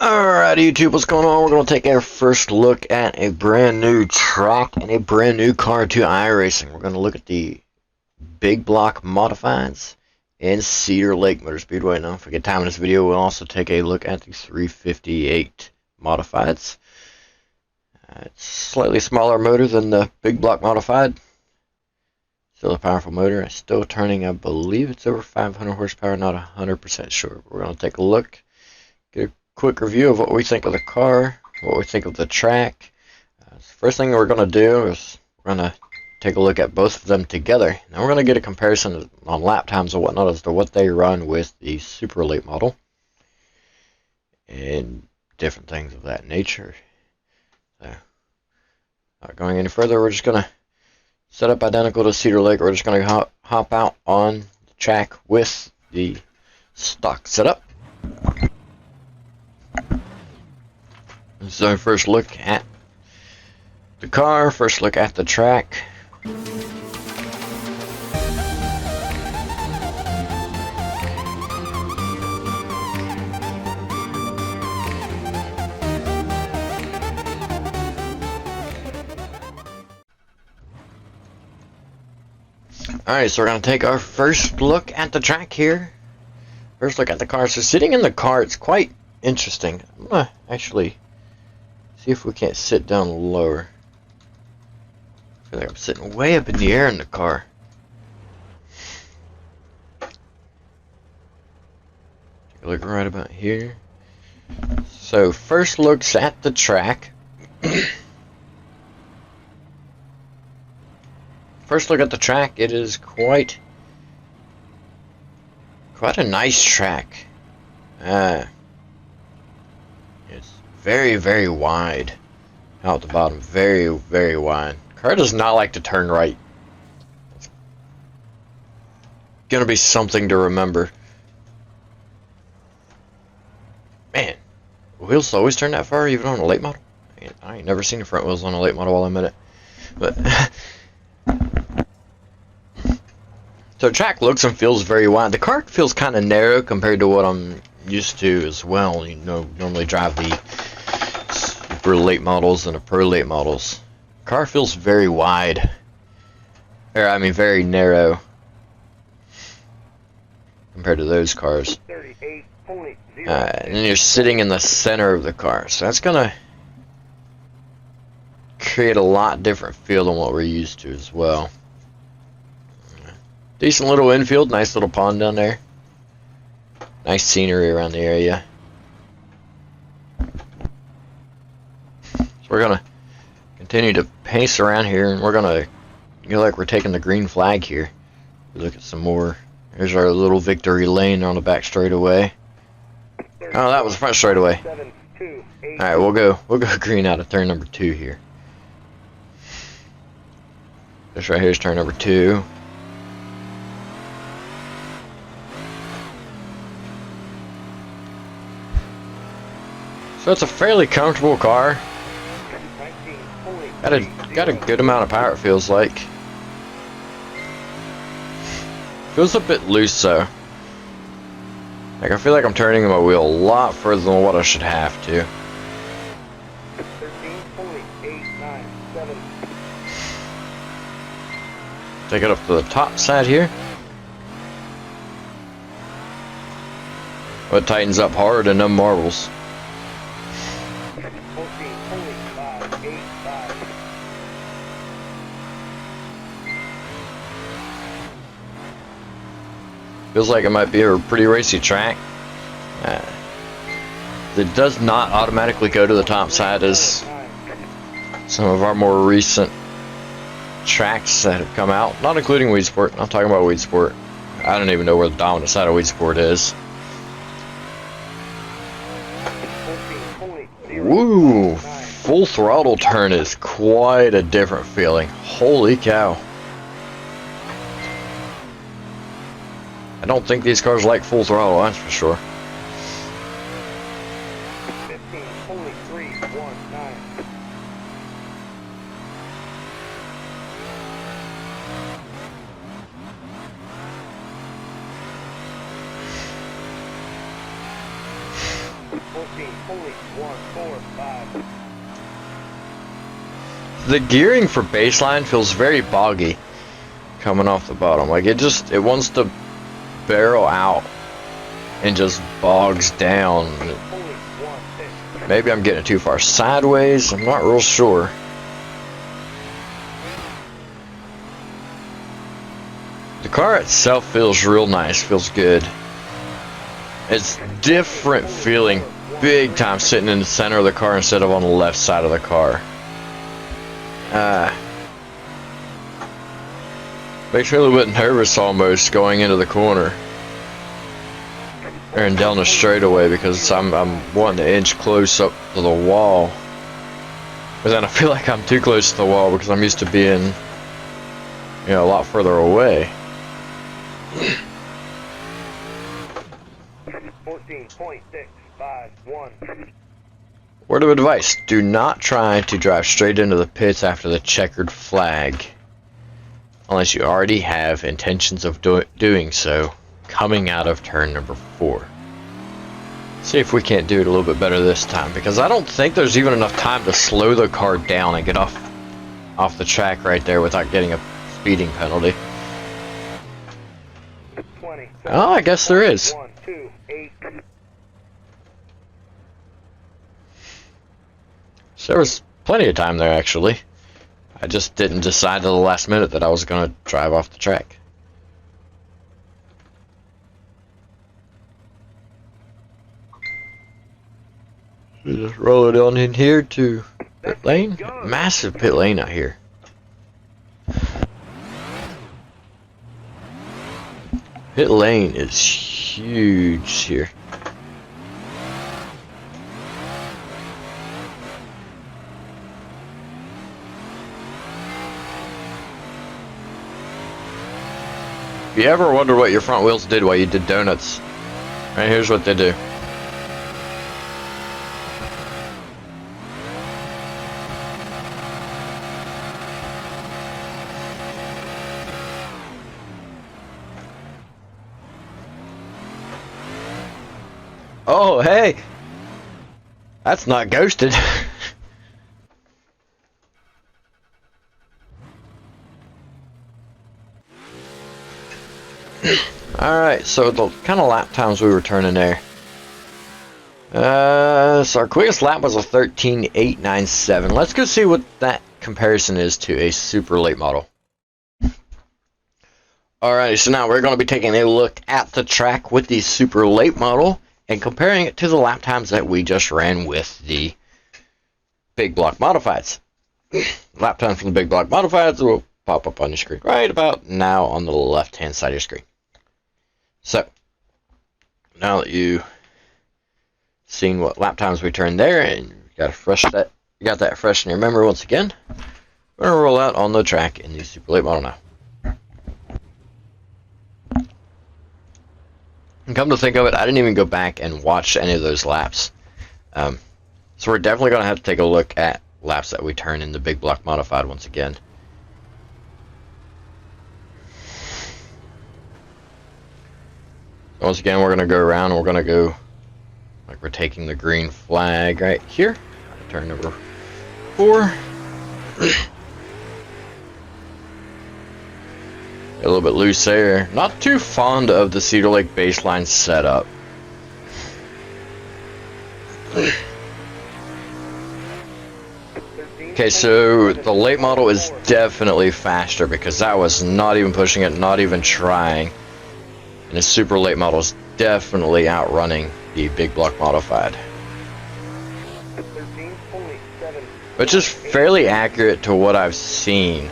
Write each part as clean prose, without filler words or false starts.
Alright YouTube, what's going on? We're going to take our first look at a brand new track and a brand new car to iRacing. We're going to look at the big block modifieds in Cedar Lake Motor Speedway. Now, if we get time in this video, we'll also take a look at the 358 modifieds. It's a slightly smaller motor than the big block modified. Still a powerful motor. It's still turning, I believe it's over 500 horsepower, not 100% sure. We're going to take a look, get a quick review of what we think of the car, what we think of the track. First thing we're going to do is we're going to take a look at both of them together. Now we're going to get a comparison on lap times and whatnot as to what they run with the super late model and different things of that nature. So, not going any further, we're just going to set up identical to Cedar Lake. We're just going to hop out on the track with the stock setup. So first look at the car, first look at the track. Alright, so we're going to take our first look at the track here. First look at the car. So sitting in the car, it's quite interesting. I'm going to actually see if we can't sit down lower. I feel like I'm sitting way up in the air in the car. Take a look right about here. So first looks at the track. First look at the track. It is quite a nice track. It's very, very wide out the bottom. Very, very wide. Car does not like to turn right. It's gonna be something to remember. Man, wheels always turn that far, even on a late model. I ain't never seen the front wheels on a late model while I'm in it. But so the track looks and feels very wide. The car feels kind of narrow compared to what I'm used to as well. You know, normally drive the super late models and the pro late models. Car feels very wide, or I mean very narrow compared to those cars. And then you're sitting in the center of the car, so that's gonna create a lot different feel than what we're used to as well. Decent little infield, nice little pond down there. Nice scenery around the area. So we're gonna continue to pace around here, and we're gonna like we're taking the green flag here. Look at some more. There's our little victory lane on the back straightaway. Oh, that was front straightaway. All right, we'll go green out of turn number 2 here. This right here is turn number 2. So it's a fairly comfortable car. Got a good amount of power, it feels like. Feels a bit loose though. Like I feel like I'm turning my wheel a lot further than what I should have to. Take it up to the top side here. Well, it tightens up hard in them marbles. Feels like it might be a pretty racy track. It does not automatically go to the top side as some of our more recent tracks that have come out, not including Weed Sport. I'm talking about Weed Sport. I don't even know where the dominant side of Weed Sport is. Woo! Full throttle turn is quite a different feeling. Holy cow. I don't think these cars like full throttle, that's for sure. 15.319. The gearing for baseline feels very boggy coming off the bottom. Like it wants to barrel out and just bogs down. Maybe I'm getting it too far sideways. I'm not real sure. The car itself feels real nice, feels good. It's different feeling big time sitting in the center of the car instead of on the left side of the car. Makes me a little bit nervous almost going into the corner and down the straightaway because I'm wanting to inch close up to the wall, but then I feel like I'm too close to the wall because I'm used to being, a lot further away. 14.651. Word of advice: do not try to drive straight into the pits after the checkered flag, unless you already have intentions of doing so coming out of turn number 4. See if we can't do it a little bit better this time, because I don't think there's even enough time to slow the car down and get off the track right there without getting a speeding penalty. 20. Oh, I guess there is. 1, 2, 8. So there was plenty of time there, actually. I just didn't decide to the last minute that I was going to drive off the track. Just roll it on in here to pit lane. Massive pit lane out here. Pit lane is huge here. If you ever wonder what your front wheels did while you did donuts, right, here's what they do. Oh, hey! That's not ghosted. Alright, so the kind of lap times we were turning there. So our quickest lap was a 13.897. Let's go see what that comparison is to a super late model. Alright, so now we're going to be taking a look at the track with the super late model and comparing it to the lap times that we just ran with the big block modifieds. Lap time from the big block modifieds will pop up on your screen right about now on the left hand side of your screen. So now that you've seen what lap times we turned there and you got that fresh in your memory once again, we're going to roll out on the track in the super late model now. And come to think of it, I didn't even go back and watch any of those laps. So we're definitely going to have to take a look at laps that we turn in the big block modified once again. Once again, we're going to go around and we're going to go like we're taking the green flag right here. Turn number 4. A little bit loose there. Not too fond of the Cedar Lake baseline setup. Okay, so the late model is definitely faster because that was not even pushing it, not even trying. And the super late model is definitely outrunning the big block modified, which is fairly accurate to what I've seen.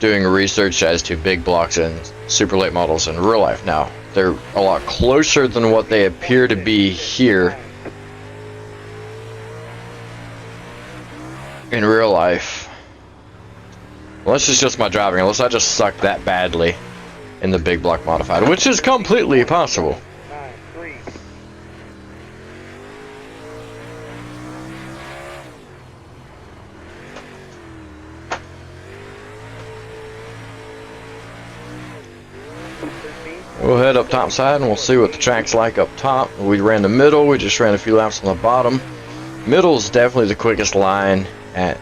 Doing research as to big blocks and super late models in real life. Now, they're a lot closer than what they appear to be here in real life. Unless it's just my driving, unless I just suck that badly in the big block modified, which is completely possible. We'll head up top side and we'll see what the track's like up top. We ran the middle, we just ran a few laps on the bottom. Middle is definitely the quickest line at,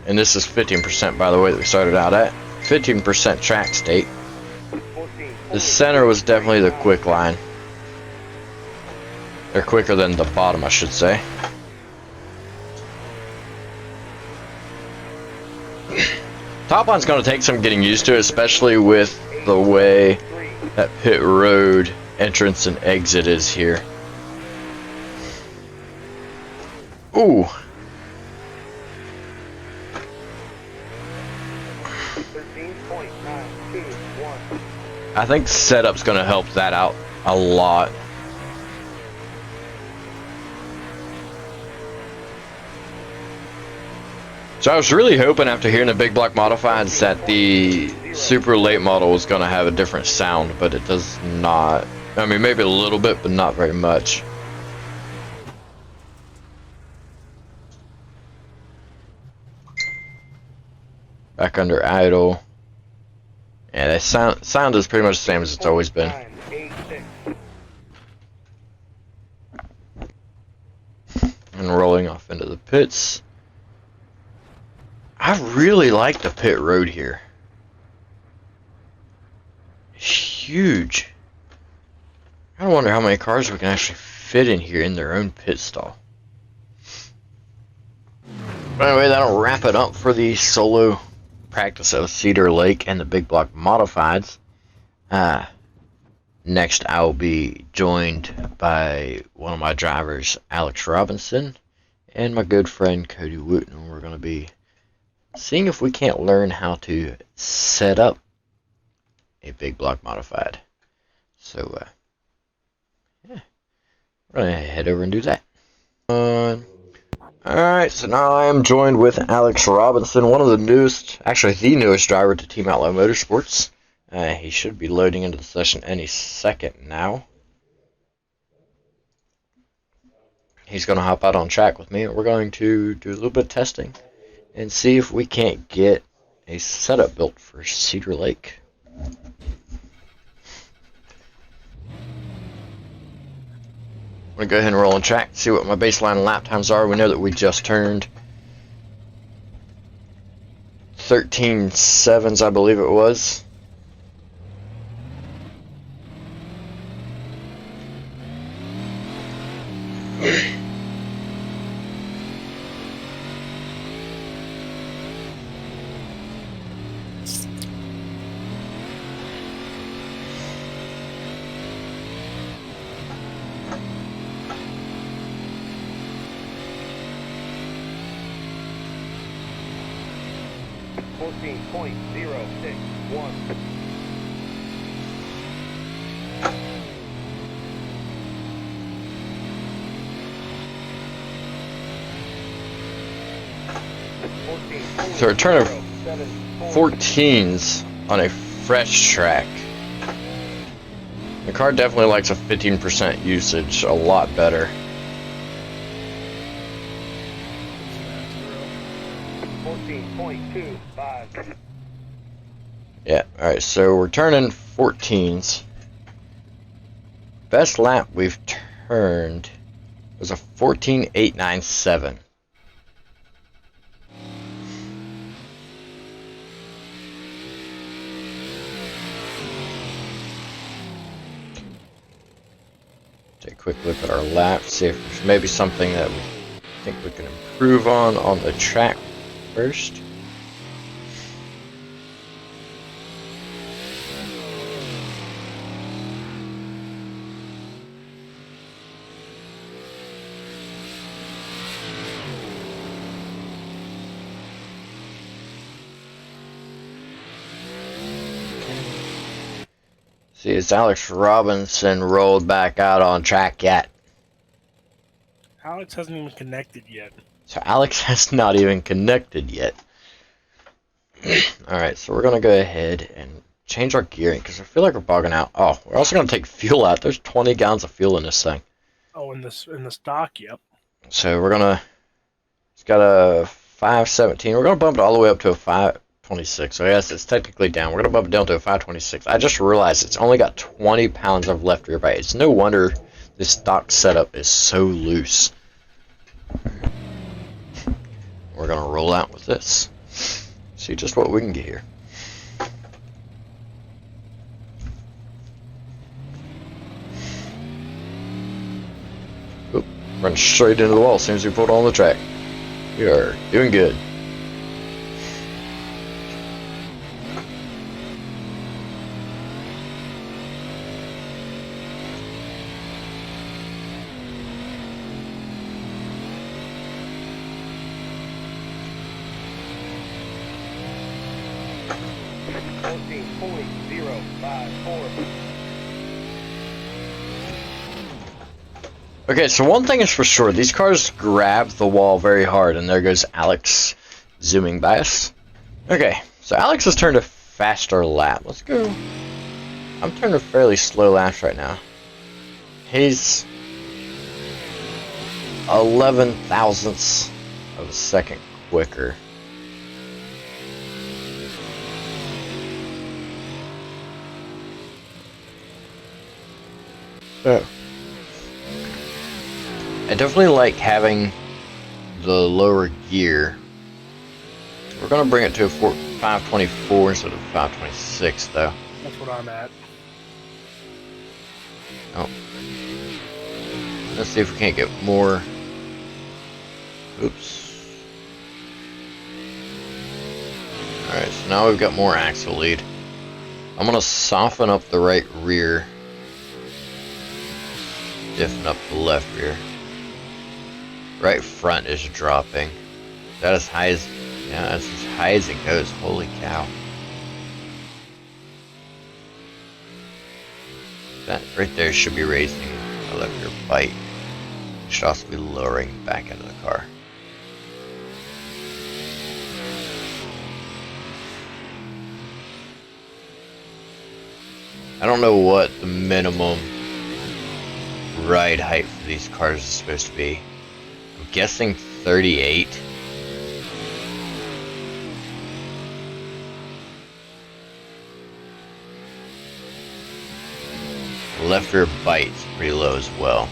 and this is 15% by the way that we started out at, 15% track state. The center was definitely the quick line. They're quicker than the bottom, I should say. Top line's going to take some getting used to, especially with the way that pit road entrance and exit is here. Ooh. I think setup's going to help that out a lot. So I was really hoping after hearing the big block modifieds that the super late model was going to have a different sound, but it does not. I mean, maybe a little bit, but not very much. Back under idle. Yeah, the sound is pretty much the same as it's always been. And rolling off into the pits. I really like the pit road here. It's huge. I wonder how many cars we can actually fit in here in their own pit stall. But anyway, that'll wrap it up for the solo practice of Cedar Lake and the big block modifieds. Next, I'll be joined by one of my drivers, Alex Robinson, and my good friend Cody Wooten. We're going to be seeing if we can't learn how to set up a big block modified. So, yeah, we're going to head over and do that. Alright, so now I am joined with Alex Robinson, one of the newest, actually the newest driver to Team Outlaw Motorsports. He should be loading into the session any second now. He's going to hop out on track with me, and we're going to do a little bit of testing and see if we can't get a setup built for Cedar Lake. I'm going to go ahead and roll on track, see what my baseline lap times are. We know that we just turned 13.7s, I believe it was. So a return of 14s on a fresh track. The car definitely likes a 15% usage a lot better. Yeah, alright, so we're turning 14s. Best lap we've turned was a 14.897. Take a quick look at our lap, see if there's maybe something that we think we can improve on the track first. See, is Alex Robinson rolled back out on track yet? Alex hasn't even connected yet. So Alex has not even connected yet. Alright, so we're going to go ahead and change our gearing because I feel like we're bogging out. Oh, we're also going to take fuel out. There's 20 gallons of fuel in this thing. Oh, in the stock, yep. So we're going to, it's got a 517. We're going to bump it all the way up to a 525. 526. So yes, it's technically down. We're gonna bump it down to a 526. I just realized it's only got 20 pounds of left rear bite. It's no wonder this stock setup is so loose. We're gonna roll out with this. See just what we can get here. Oop, run straight into the wall as soon as we pulled on the track. We are doing good. Okay, so one thing is for sure, these cars grab the wall very hard, and there goes Alex zooming by us. Okay, so Alex has turned a faster lap. Let's go. I'm turning fairly slow laps right now. He's 11 thousandths of a second quicker. So, I definitely like having the lower gear. We're gonna bring it to a 524 instead of 526 though. That's what I'm at. Oh. Let's see if we can't get more. Oops. Alright, so now we've got more axle lead. I'm gonna soften up the right rear. Stiffen up the left rear. Right front is dropping. Is that as high as, yeah, that's as high as it goes. Holy cow. That right there should be raising the left rear bite. It should also be lowering back into the car. I don't know what the minimum ride height for these cars is supposed to be. I'm guessing 38. Left rear bite's pretty low as well.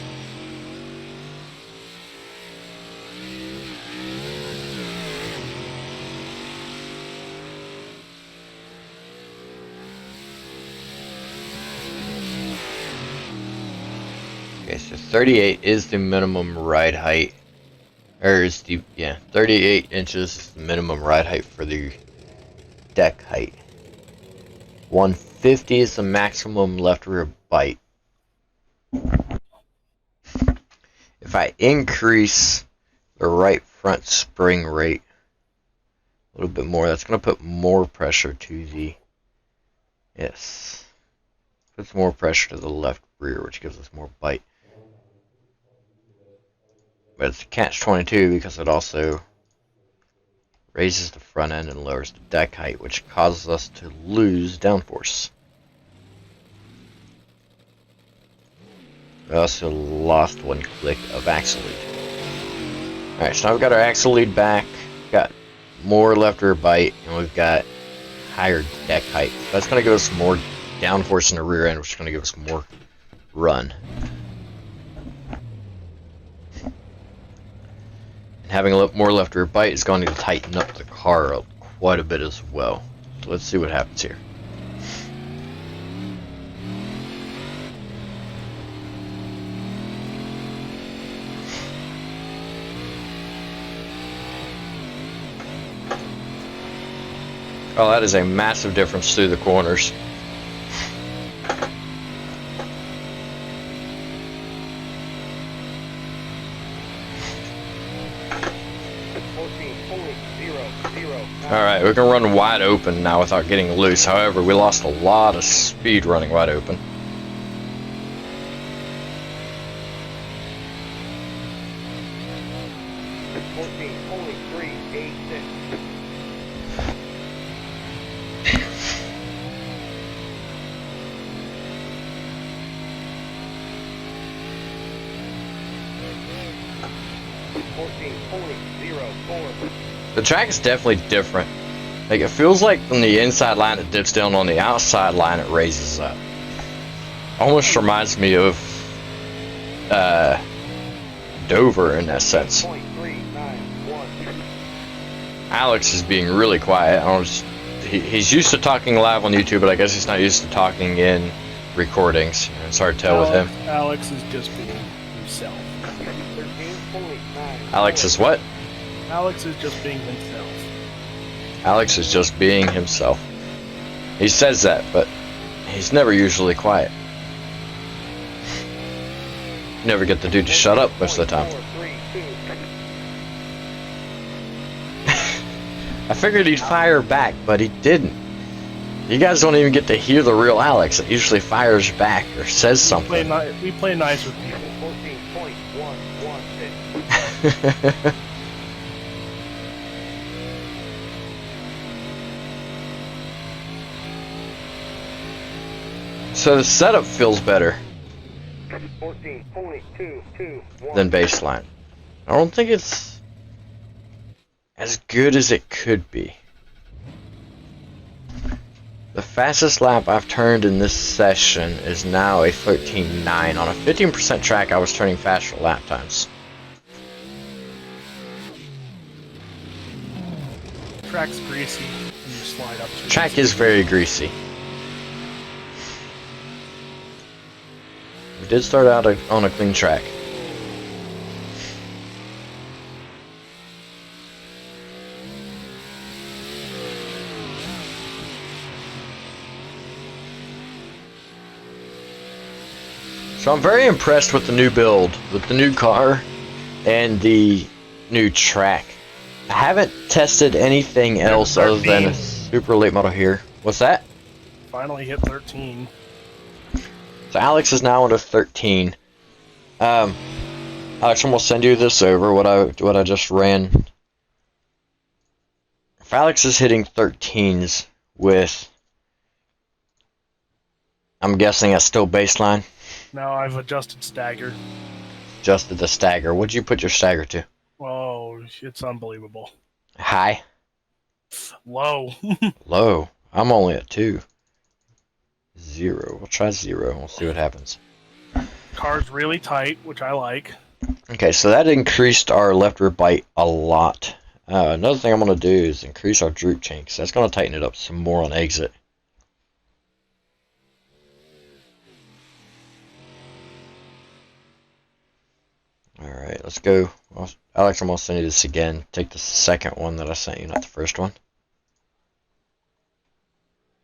Okay, so 38 is the minimum ride height. Or is the, yeah, 38 inches is the minimum ride height for the deck height. 150 is the maximum left rear bite. If I increase the right front spring rate a little bit more, that's going to put more pressure to the, yes, puts more pressure to the left rear, which gives us more bite. But it's a catch-22 because it also raises the front end and lowers the deck height, which causes us to lose downforce. We also lost one click of axle lead. Alright, so now we've got our axle lead back, got more left rear bite, and we've got higher deck height. That's going to give us more downforce in the rear end, which is going to give us more run. And having a more left rear bite is going to tighten up the car up quite a bit as well. So let's see what happens here. Oh, that is a massive difference through the corners. Alright, we can run wide open now without getting loose. However, we lost a lot of speed running wide open. The track is definitely different Like, it feels like from the inside line it dips down, on the outside line it raises up. Almost reminds me of Dover in that sense. Alex is being really quiet. I don't just, he's used to talking live on YouTube, but I guess he's not used to talking in recordings. It's hard to tell with him. Alex is just being himself. Alex is what? Alex is just being himself. Alex is just being himself. He says that, but he's never usually quiet. You never get the dude to shut up most of the time. I figured he'd fire back, but he didn't. You guys don't even get to hear the real Alex. It usually fires back or says something. We play nice with people. So the setup feels better 14.221 than baseline. I don't think it's as good as it could be. The fastest lap I've turned in this session is now a 13.9. On a 15% track, I was turning faster lap times. Track's greasy and you slide up. Track is very greasy. We did start out on a clean track. So I'm very impressed with the new build, with the new car, and the new track. I haven't tested anything else other than a super late model here. What's that? Finally hit 13. So Alex is now under 13. Alex, I'm gonna send you this over. What I just ran. If Alex is hitting 13s with, I'm guessing that's still baseline. Now I've adjusted stagger. Adjusted the stagger. What'd you put your stagger to? Oh, it's unbelievable. High. Low. Low. I'm only at 2. 0. We'll try 0. We'll see what happens. Car's really tight, which I like. Okay, so that increased our left rear bite a lot. Another thing I'm going to do is increase our droop chain, because that's going to tighten it up some more on exit. Alright, let's go. Well, Alex, I'm going to send you this again. Take the second one that I sent you, not the first one.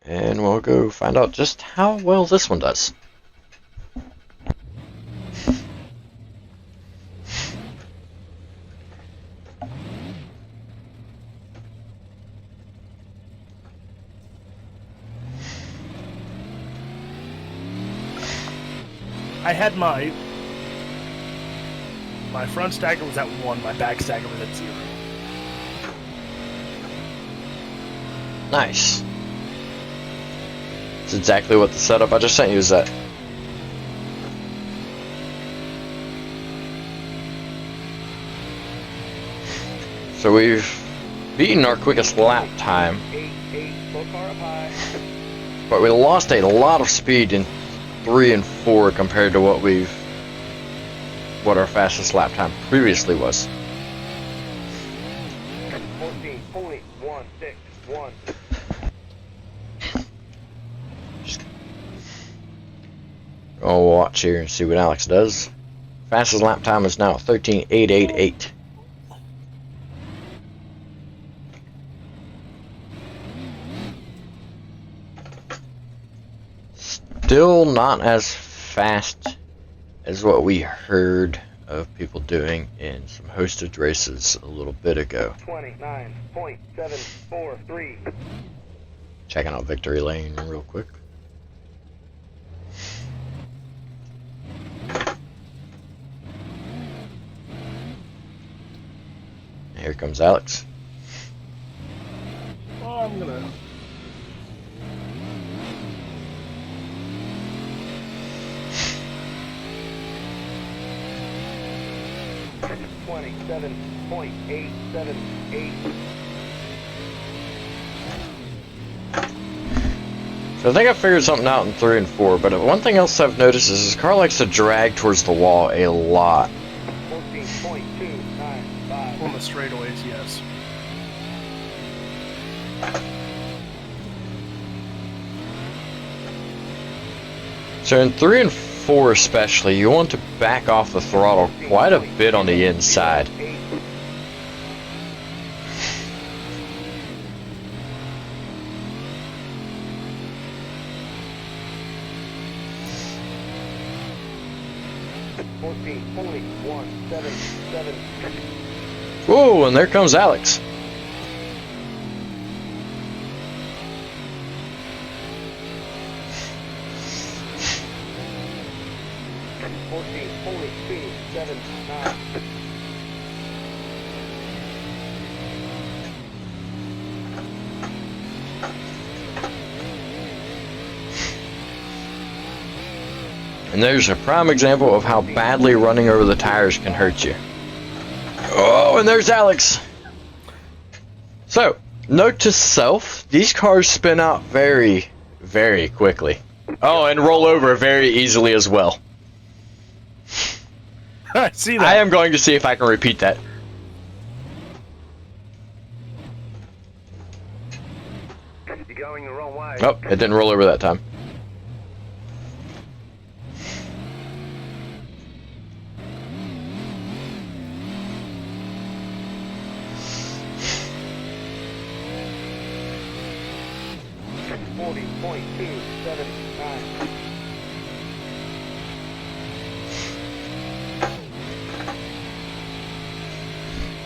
And we'll go find out just how well this one does. I had my front stagger was at 1, my back stagger was at 0. Nice. That's exactly what the setup I just sent you is at. So we've beaten our quickest lap time, but we lost a lot of speed in 3 and 4 compared to what our fastest lap time previously was. 14.161. I'll watch here and see what Alex does. Fastest lap time is now 13.888. Still not as fast as what we heard of people doing in some hosted races a little bit ago. 29.743. Checking out Victory Lane real quick. Here comes Alex. Oh, I'm gonna. 27.878. I think I figured something out in 3 and 4, but one thing else I've noticed is this car likes to drag towards the wall a lot. 14.295. On the straightaways, yes. So in 3 and 4 especially, you want to back off the throttle quite a bit on the inside. Whoa, and there comes Alex. And there's a prime example of how badly running over the tires can hurt you. Oh, and there's Alex. So, note to self, these cars spin out very, very quickly. Oh, and roll over very easily as well. I see that. I am going to see if I can repeat that. You're going the wrong way. Oh, it didn't roll over that time.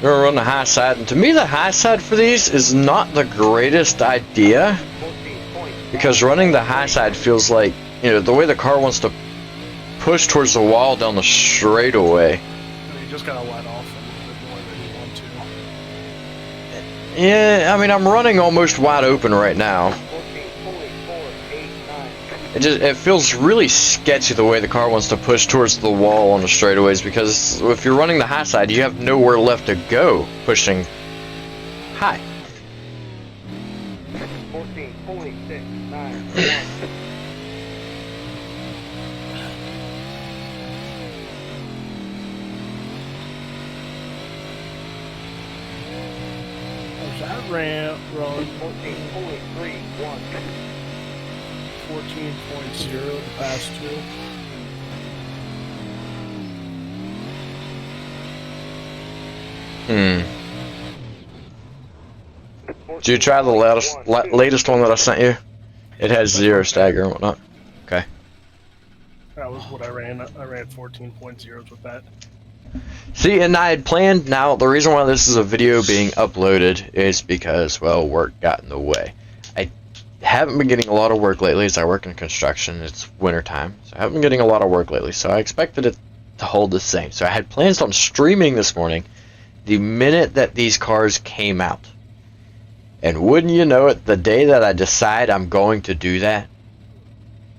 We're gonna run the high side, and to me the high side for these is not the greatest idea, because running the high side feels like, you know, the way the car wants to push towards the wall down the straightaway. You just gotta let off a little bit more than you want to. Yeah, I mean, I'm running almost wide open right now. It feels really sketchy the way the car wants to push towards the wall on the straightaways, because if you're running the high side, you have nowhere left to go pushing high. 14.691. That ramp run 14.31. 14.0 the past two. Did you try the latest one that I sent you? It has 0 stagger and whatnot. Okay. That was what I ran. I ran 14.0s with that. See, and I had planned, now the reason why this is a video being uploaded is because, well, work got in the way. I haven't been getting a lot of work lately as I work in construction. It's winter time, so I haven't been getting a lot of work lately, so I expected it to hold the same. So I had plans on streaming this morning the minute that these cars came out. And wouldn't you know it, the day that I decide I'm going to do that,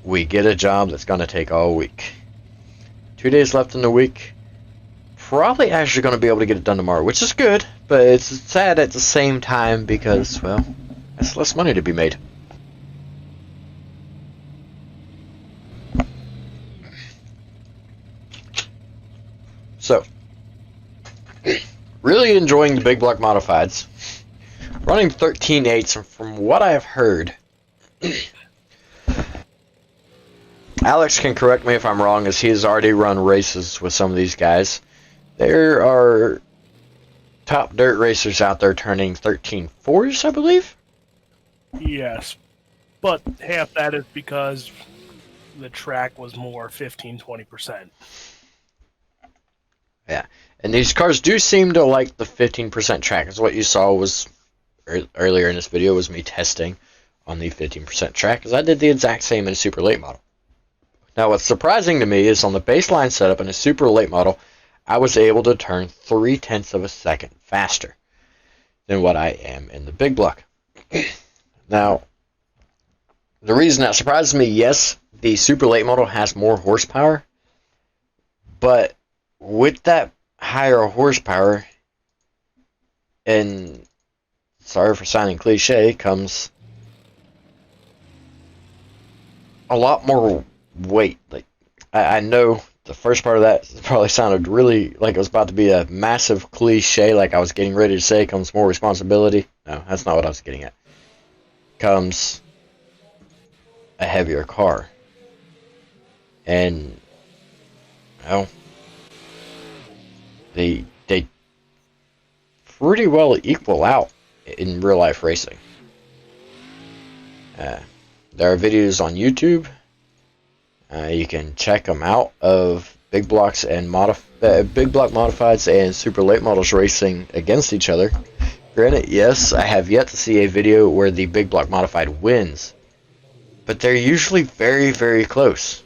we get a job that's going to take all week. 2 days left in the week. Probably actually going to be able to get it done tomorrow, which is good, but it's sad at the same time because, well, that's less money to be made. So, really enjoying the big block modifieds. Running 13.8s, and from what I have heard, Alex can correct me if I'm wrong, as he has already run races with some of these guys. There are top dirt racers out there turning 13.4s, I believe? Yes, but half that is because the track was more 15-20%. Yeah, and these cars do seem to like the 15% track, as what you saw was earlier in this video was me testing on the 15% track, because I did the exact same in a super late model. Now what's surprising to me is on the baseline setup in a super late model, I was able to turn 0.3 of a second faster than what I am in the big block. Now, the reason that surprises me, yes, the super late model has more horsepower, but with that higher horsepower, and, sorry for sounding cliche, comes a lot more weight. Like I know the first part of that probably sounded really like it was about to be a massive cliche, like I was getting ready to say comes more responsibility. No, that's not what I was getting at. Comes a heavier car. And well, they pretty well equal out in real life racing. There are videos on YouTube. You can check them out of big blocks and big block modifieds and super late models racing against each other. Granted, yes, I have yet to see a video where the big block modified wins, but they're usually very, very close.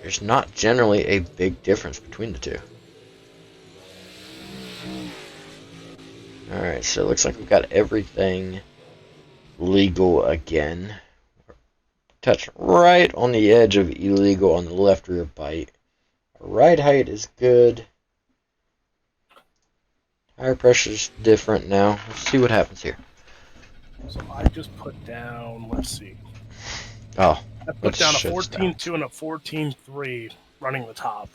There's not generally a big difference between the two. Alright, so it looks like we've got everything legal again. Touch right on the edge of illegal on the left rear bite. Ride height is good. Tire pressure's different now. Let's see what happens here. So I just put down, let's see. Oh. I put down a 14.2 and a 14.3 running the top.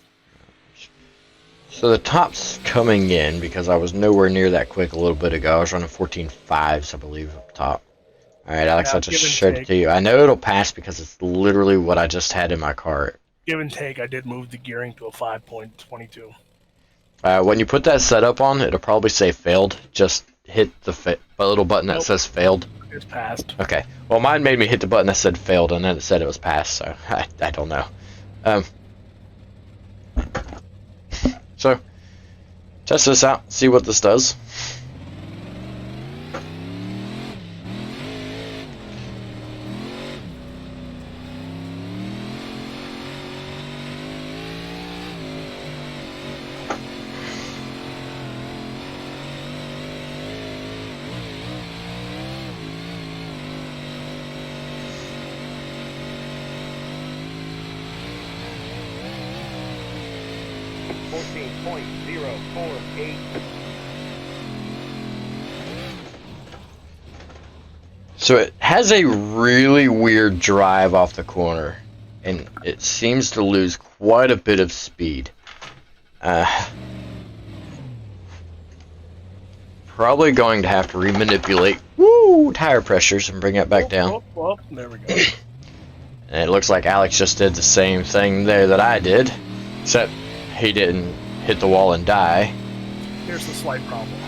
So the top's coming in because I was nowhere near that quick a little bit ago. I was running 14.5s, I believe, up top. Alright, Alex, Yeah, I just showed it to you. I know it'll pass because it's literally what I just had in my car. Give and take, I did move the gearing to a 5.22. When you put that setup on, it'll probably say failed. Just hit the little button that says failed. It's passed. Okay. Well, mine made me hit the button that said failed, and then it said it was passed, so I don't know. So, test this out, see what this does. So it has a really weird drive off the corner, and it seems to lose quite a bit of speed. Probably going to have to remanipulate tire pressures and bring it back down. There we go. And it looks like Alex just did the same thing there that I did, except he didn't hit the wall and die. Here's the slight problem.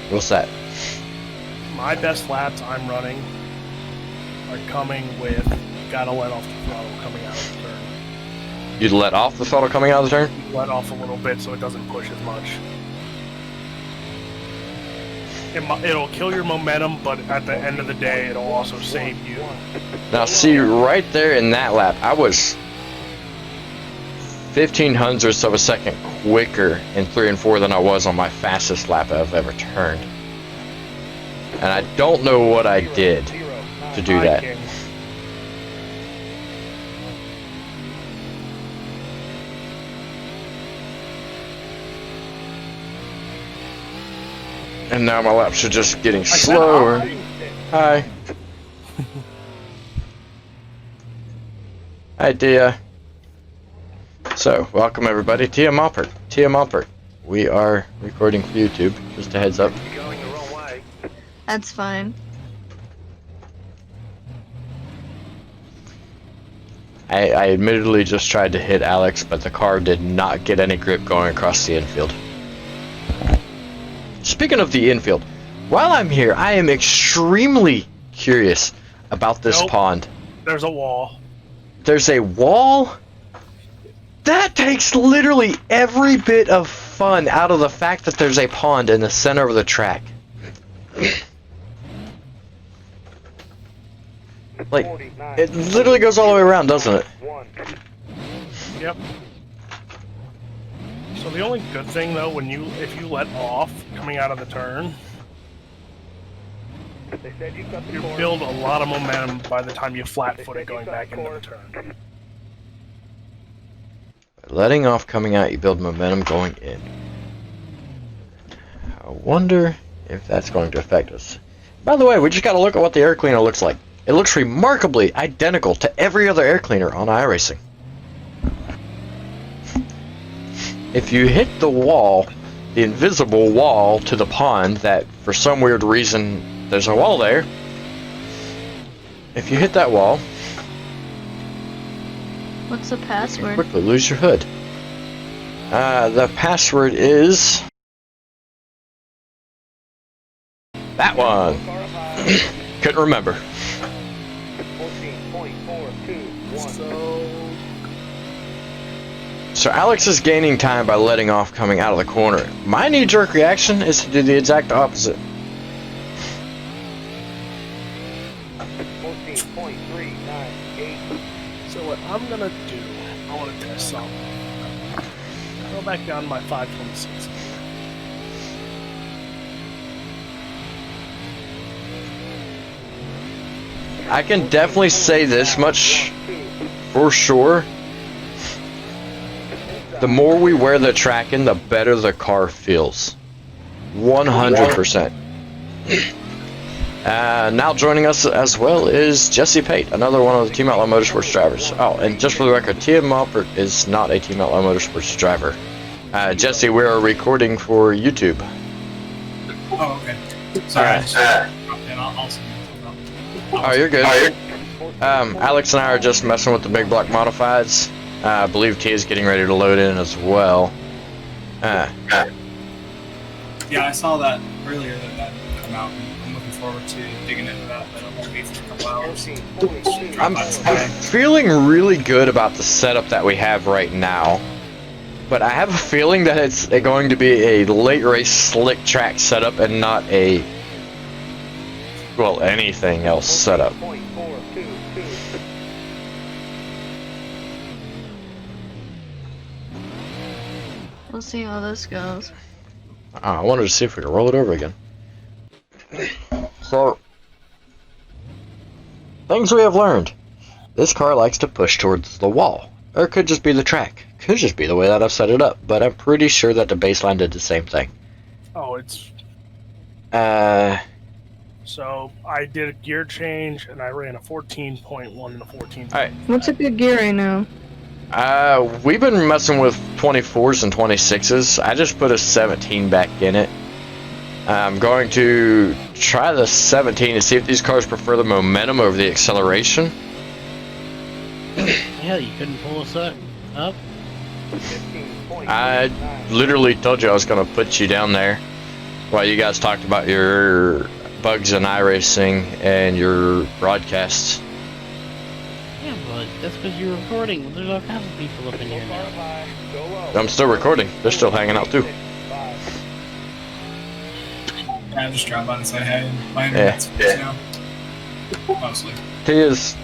What's that? My best laps I'm running are coming with gotta let off the throttle coming out of the turn. You'd let off the throttle coming out of the turn? Let off a little bit so it doesn't push as much. It'll kill your momentum, but at the end of the day, it'll also save you. Now see, right there in that lap, I was 15 hundredths of a second quicker in 3 and 4 than I was on my fastest lap I've ever turned. And I don't know what I did to do that. And now my laps are just getting slower. Hi. Hi, Dia. So, welcome everybody. Tia Moppert. We are recording for YouTube. Just a heads up. You're going the wrong way. That's fine. I admittedly just tried to hit Alex, but the car did not get any grip going across the infield. Speaking of the infield, while I'm here, I am extremely curious about this pond. There's a wall. There's a wall? That takes literally every bit of fun out of the fact that there's a pond in the center of the track. Like, it literally goes all the way around, doesn't it? Yep. So the only good thing though, if you let off coming out of the turn, you build a lot of momentum by the time you flat-foot it going back into the turn. Letting off coming out, you build momentum going in. I wonder if that's going to affect us. By the way, we just gotta look at what the air cleaner looks like. It looks remarkably identical to every other air cleaner on iRacing. If you hit the wall, the invisible wall to the pond that for some weird reason there's a wall there. If you hit that wall, What's the password? quickly lose your hood. The password is that one. Couldn't remember. 14.421. So Alex is gaining time by letting off coming out of the corner. My knee-jerk reaction is to do the exact opposite. 14.398. So what I'm gonna do, I want to test something. Go back down to my 526. I can definitely say this much for sure. The more we wear the tracking, the better the car feels. 100%. Now joining us as well is Jesse Pate, another one of the Team Outlaw Motorsports drivers. Oh, and just for the record, Tia Malpert is not a Team Outlaw Motorsports driver. Jesse, we are recording for YouTube. Oh, okay. Sorry, I just dropped in. I'll see you. Oh, you're good. Alex and I are just messing with the big block modifieds. I believe T is getting ready to load in as well. Yeah, I saw that earlier that come out. I'm looking forward to digging into that, but it won't be for a couple hours. I'm feeling really good about the setup that we have right now, but I have a feeling that it's going to be a late race slick track setup and not a, well, anything else setup. 14.422. We'll see how this goes. I wanted to see if we could roll it over again. So, things we have learned. This car likes to push towards the wall. Or it could just be the track. Could just be the way that I've set it up. But I'm pretty sure that the baseline did the same thing. Oh, it's Uh, so I did a gear change and I ran a 14.1 and a 14. Alright. What's a good gear right now? We've been messing with 24s and 26s. I just put a 17 back in it. I'm going to try the 17 to see if these cars prefer the momentum over the acceleration. Hell, you couldn't pull us up? I literally told you I was going to put you down there while you guys talked about your bugs in iRacing and your broadcasts. Yeah, but that's because you're recording. There's all kinds of people up in here now. I'm still recording. They're still hanging out too. Yeah, I just dropped by and say hey. My internet's fixed now. Mostly. He is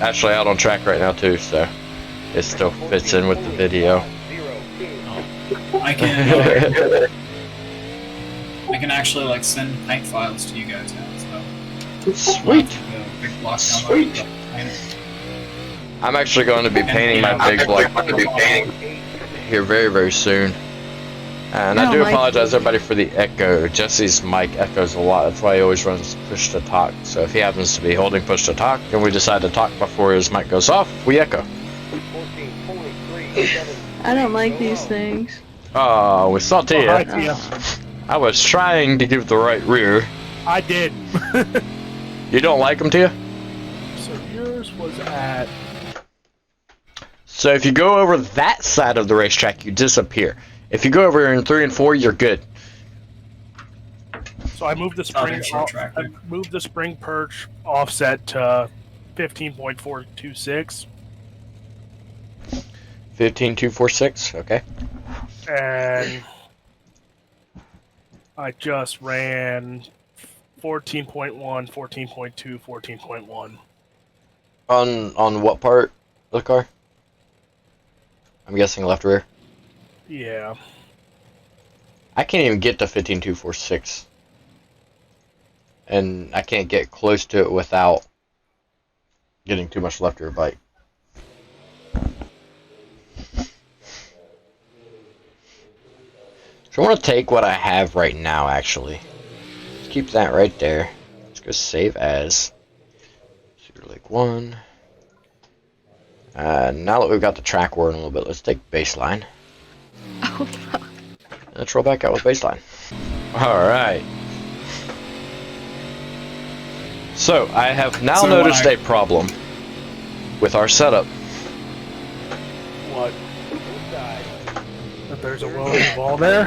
actually out on track right now too, so it still fits in with the video. I can I can actually like send pipe files to you guys now, so Sweet. big block download. I'm actually going to be painting my big block here very, very soon. And I do apologize everybody for the echo. Jesse's mic echoes a lot. That's why he always runs push to talk. So if he happens to be holding push to talk and we decide to talk before his mic goes off, we echo. I don't like these things. Oh, we saw Tia. Hi, Tia. I was trying to give the right rear. I did. You don't like them, Tia? So yours was at. So if you go over that side of the racetrack, you disappear. If you go over in 3 and 4, you're good. So I moved the spring. I moved the spring perch offset to 15.426. 15.246, okay. And I just ran 14.1, 14.2, 14.1. On what part of the car? I'm guessing left rear. Yeah. I can't even get to 15.246. And I can't get close to it without getting too much left rear bite. So I want to take what I have right now, actually. Keep that right there. go save as Cedar Lake 1. Now that we've got the track working a little bit, let's take baseline. Oh fuck. Let's roll back out with baseline. Alright. So, I have now noticed a problem with our setup. What? That there's a willing ball there?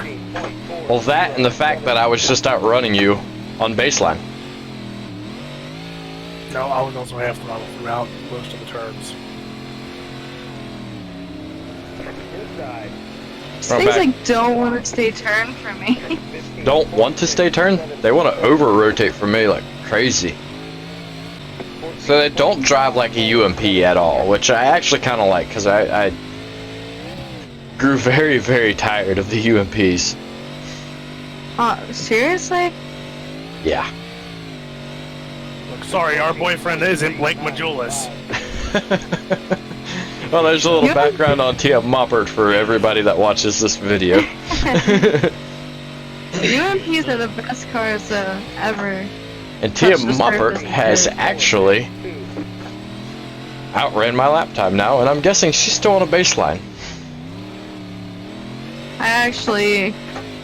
Well, that and the fact that I was just outrunning you on baseline. No, I was also half throttle throughout most of the turns. These things like don't want to stay turned for me. Don't want to stay turned? They want to over-rotate for me like crazy. So they don't drive like a UMP at all, which I actually kind of like, because I grew very, very tired of the UMPs. Seriously? Yeah. Look, sorry, our boyfriend isn't Blake Majulis. Well, there's a little background on Tia Moppert for everybody that watches this video. UMPs are the best cars ever. And Tia Touch the Moppert surface. has actually outran my lap time now, and I'm guessing she's still on a baseline. I actually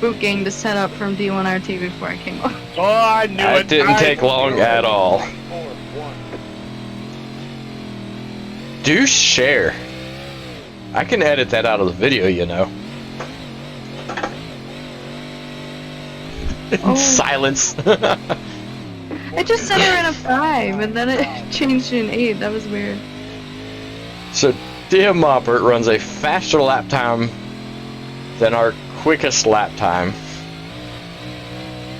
boot ganged the setup from D1RT before I came up. Oh, I knew it. It didn't take long at all. Do share. I can edit that out of the video, you know. Oh. Silence. It just said I ran a 5, and then it changed to an 8. That was weird. So, Tia Moppert runs a faster lap time than our quickest lap time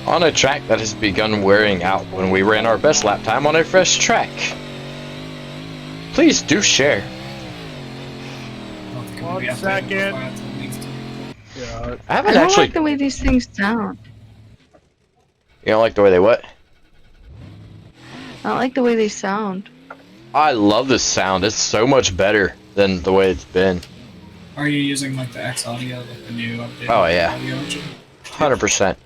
on a track that has begun wearing out when we ran our best lap time on a fresh track. Please do share. 1 second. Yeah, I I haven't don't actually. like the way these things sound. You don't like the way they what? I don't like the way they sound. I love this sound. It's so much better than the way it's been. Are you using like the X audio, like the new update? Oh, yeah. Audio engine? 100%.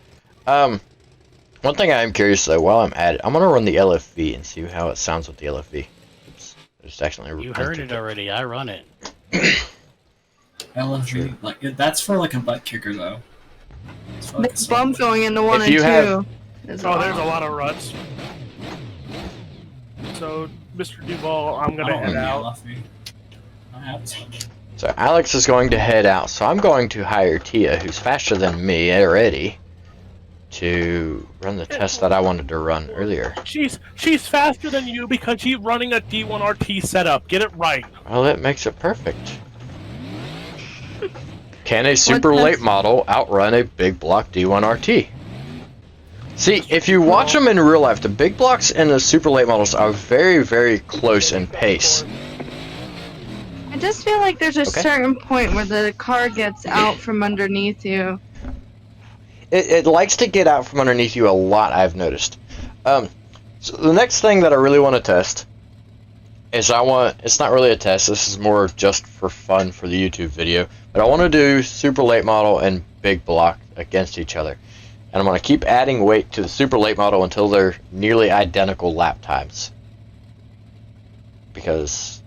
One thing I am curious though, while I'm at it, I'm gonna run the LFV and see how it sounds with the LFV. Oops, I just accidentally. You heard it already. I run it. LFV, like that's for like a butt kicker though. It's for, like, The bump going into 1 If and you 2. have- Is Oh, there's a lot of ruts. So, Mr. Duval, I'm I gonna don't head run out. the LFV. I have some. So Alex is going to head out, so I'm going to hire Tia, who's faster than me already, to run the test that I wanted to run earlier. She's faster than you because she's running a D1RT setup. Get it right. Well, that makes it perfect. Can a super What's late this? model outrun a big block D1RT? See, if you watch them in real life, the big blocks and the super late models are very, very close in pace. I just feel like there's a Okay. certain point where the car gets out from underneath you. It likes to get out from underneath you a lot, I've noticed. So the next thing that I really want to test is it's not really a test, this is more just for fun for the YouTube video, but I want to do super late model and big block against each other. And I'm going to keep adding weight to the super late model until they're nearly identical lap times. Because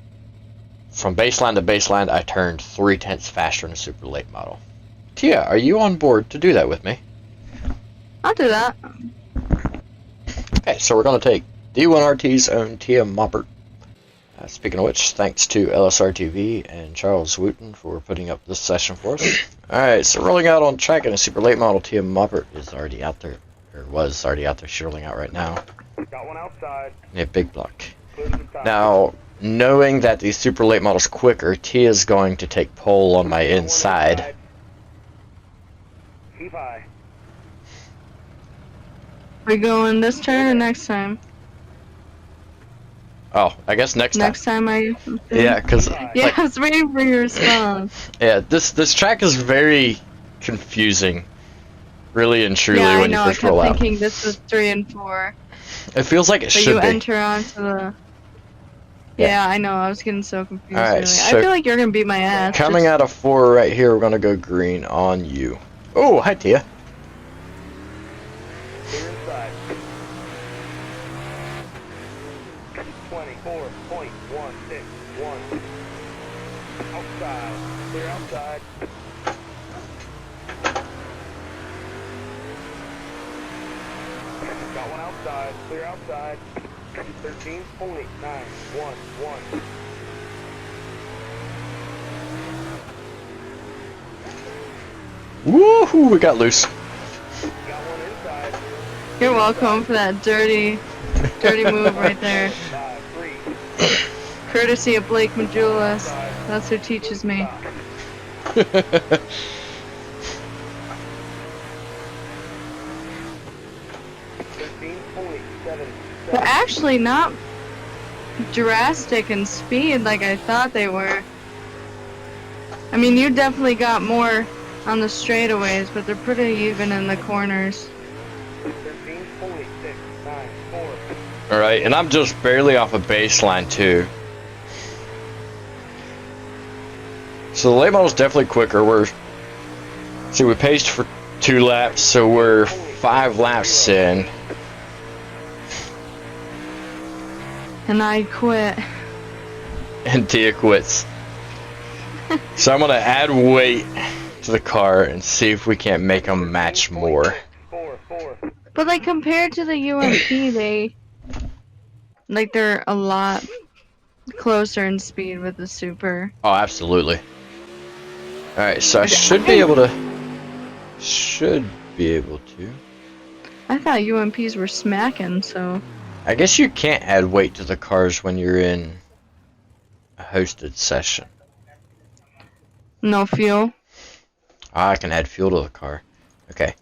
from baseline to baseline, I turned 0.3 faster in a super late model. Tia, are you on board to do that with me? I'll do that. Okay, so we're going to take D1RT's own Tia Moppert. Speaking of which, thanks to LSRTV and Charles Wooten for putting up this session for us. Alright, so rolling out on track in a super late model, Tia Moppert is already out there, or was already out there. She's rolling out right now. Got one outside. Yeah, big block. Clear to the top. Now, knowing that the super late model's quicker, Tia's going to take pole on my inside. Keep high. We going this turn or next time? Oh, I guess next time. Next time I. Yeah, because Yeah, I was waiting for your response. yeah, this track is very confusing, really and truly, Yeah, I when know. you I first roll kept out. thinking this was 3 and 4. It feels like it But should you be. enter onto the. Yeah. Yeah, I know. I was getting so confused. Alright, earlier. so I feel like you're gonna beat my ass. Coming out of 4 right here, we're gonna go green on you. Oh, hi Tia. Clear inside. 1. Outside. Clear outside. Got one outside. Clear outside. 13.911. Woohoo! We got loose. Got one inside. You're welcome for that dirty move right there. 3. Courtesy of Blake Majulis. That's who teaches me. They're actually not drastic in speed like I thought they were. I mean, you definitely got more on the straightaways, but they're pretty even in the corners. 13.694. Alright, and I'm just barely off a baseline too. So the late model's definitely quicker. We paced for 2 laps, so we're 5 laps in. And I quit. And Tia quits. So I'm gonna add weight to the car and see if we can't make them match more. But like compared to the UMP, they're a lot closer in speed with the Super. Oh, absolutely. Alright, so I should be able to. I thought UMPs were smacking, so. I guess you can't add weight to the cars when you're in a hosted session. No fuel. I can add fuel to the car. Okay.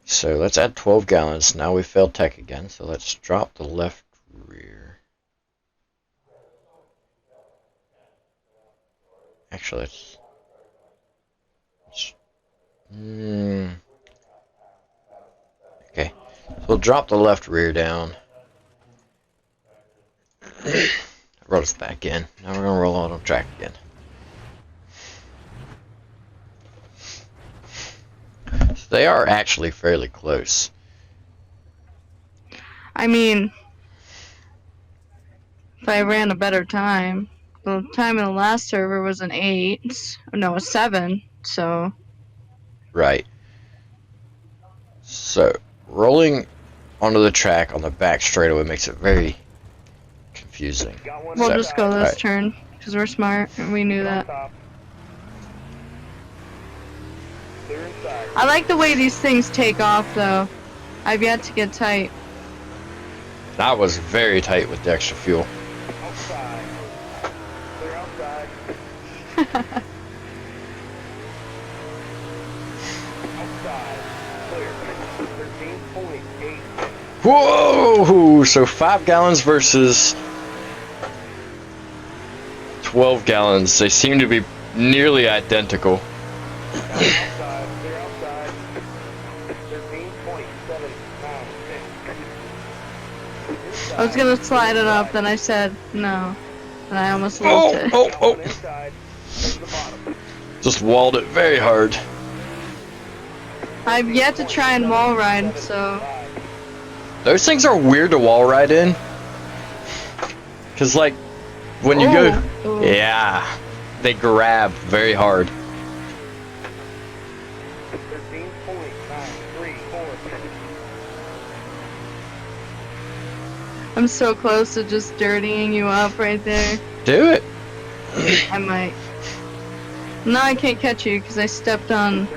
So let's add 12 gallons. Now we failed tech again, so let's drop the left rear. Actually, let's okay. So we'll drop the left rear down. Roll us back in. Now we're gonna roll out on track again. So they are actually fairly close. I mean, if I ran a better time, the time in the last server was an 8. No, a 7. So. Right. So rolling onto the track on the back straightaway makes it very confusing. We'll just go this Right. turn because we're smart and we knew that. I like the way these things take off though. I've yet to get tight. That was very tight with the extra fuel. Outside. Clear outside. Outside. Clear. 13.8. Whoa! So 5 gallons versus 12 gallons. They seem to be nearly identical. Outside. Clear outside. 13.796. I was gonna slide it up, then I said no, and I almost looped it. Oh! Inside. To the bottom. Just walled it very hard. I've yet to try and wall ride, so Those things are weird to wall ride in. Cause like, when you go, Ooh. yeah, they grab very hard. 13.934. I'm so close to just dirtying you up right there. Do it. I might. No, I can't catch you because I stepped on.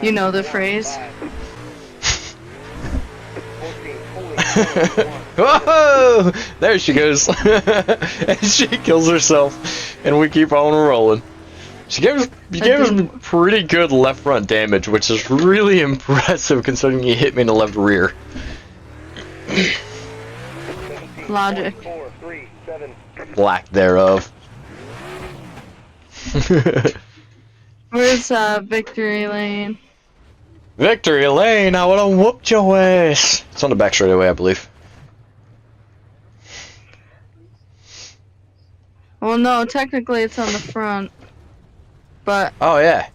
You know the phrase. Whoa! There she goes. And she kills herself, and we keep on rolling. She gave us pretty good left front damage, which is really impressive considering you hit me in the left rear. Logic. Lack thereof. Where's Victory Lane? Victory Lane, I would've whooped your ass. It's on the back straightaway, I believe. Well, no, technically it's on the front. But Oh yeah.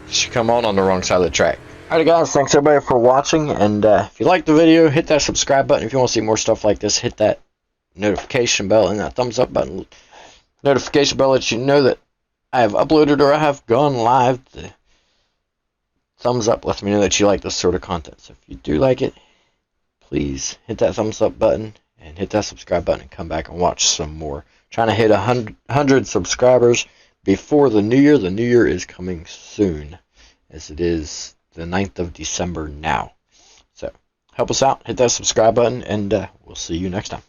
She come on the wrong side of the track. Alright guys, thanks everybody for watching, and if you liked the video, hit that subscribe button. If you want to see more stuff like this, hit that notification bell and that thumbs up button. Notification bell lets you know that I have uploaded or I have gone live. The thumbs up lets me know that you like this sort of content. So if you do like it, please hit that thumbs up button and hit that subscribe button and come back and watch some more. Trying to hit 100 subscribers before the new year. The new year is coming soon, as it is the 9th of December now. So help us out, hit that subscribe button, and we'll see you next time.